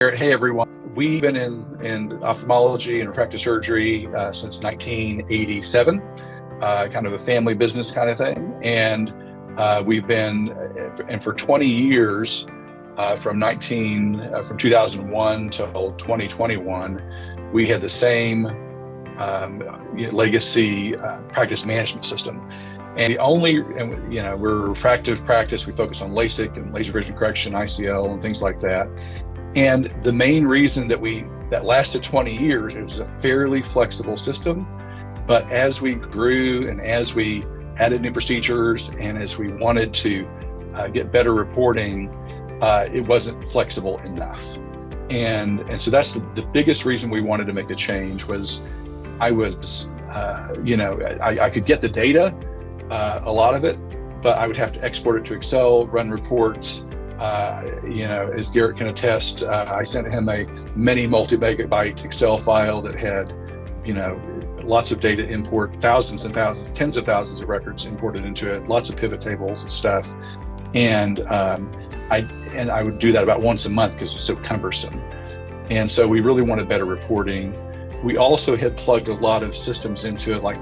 Hey everyone, we've been in ophthalmology and refractive surgery since 1987, kind of a family business kind of thing. And we've been, and for 20 years, from 2001 till 2021, we had the same legacy practice management system. And we're a refractive practice. We focus on LASIK and laser vision correction, ICL, and things like that. And the main reason that lasted 20 years, it was a fairly flexible system. But as we grew and as we added new procedures and as we wanted to get better reporting, it wasn't flexible enough. And so that's the biggest reason we wanted to make a change. Was I could get the data, a lot of it, but I would have to export it to Excel, run reports. As Garrett can attest, I sent him a many multi-megabyte Excel file that had, lots of data import, thousands and thousands, tens of thousands of records imported into it, lots of pivot tables and stuff. And I would do that about once a month because it's so cumbersome. And so we really wanted better reporting. We also had plugged a lot of systems into it, like,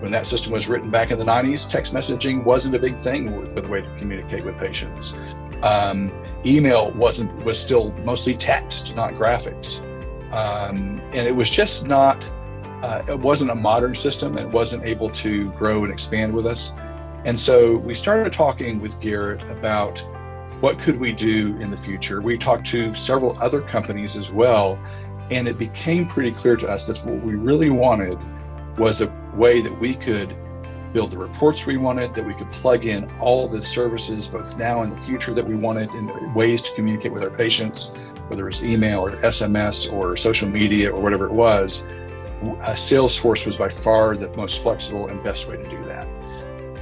when that system was written back in the 90s, text messaging wasn't a big thing with the way to communicate with patients. Email was still mostly text, not graphics. And it was just not, it wasn't a modern system. It wasn't able to grow and expand with us. And so we started talking with Garrett about what could we do in the future. We talked to several other companies as well, and it became pretty clear to us that what we really wanted was a way that we could build the reports we wanted, that we could plug in all the services, both now and the future, that we wanted, in ways to communicate with our patients, whether it's email or SMS or social media or whatever it was. Salesforce was by far the most flexible and best way to do that.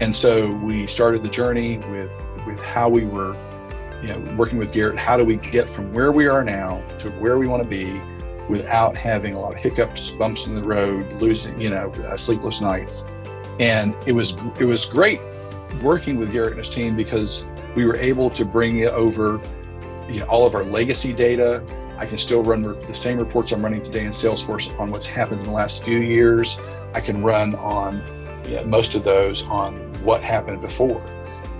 And so we started the journey with how we were, working with Garrett. How do we get from where we are now to where we want to be without having a lot of hiccups, bumps in the road, losing, sleepless nights. And it was great working with Garrett and his team, because we were able to bring over, all of our legacy data. I can still run the same reports I'm running today in Salesforce on what's happened in the last few years. I can run on most of those on what happened before,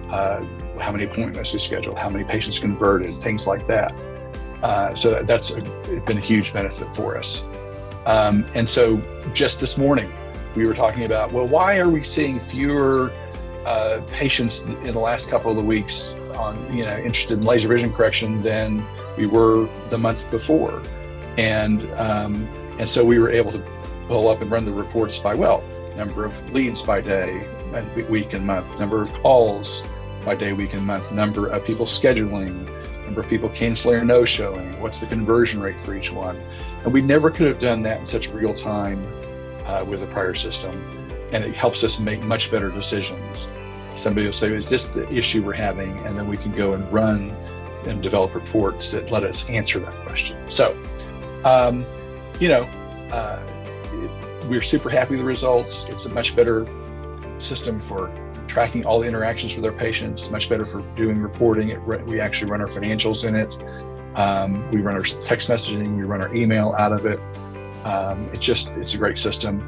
how many appointments we scheduled, how many patients converted, things like that. So that's been a huge benefit for us. And so just this morning, we were talking about, well, why are we seeing fewer patients in the last couple of weeks interested in laser vision correction than we were the month before? And so we were able to pull up and run the reports by, number of leads by day, week and month, number of calls by day, week and month, number of people scheduling, number of people canceling or no-showing, what's the conversion rate for each one. And we never could have done that in such real time with the prior system, and it helps us make much better decisions. Somebody will say, is this the issue we're having? And then we can go and run and develop reports that let us answer that question. So, we're super happy with the results. It's a much better system for tracking all the interactions with our patients, much better for doing reporting. We actually run our financials in it. We run our text messaging, we run our email out of it. It's a great system.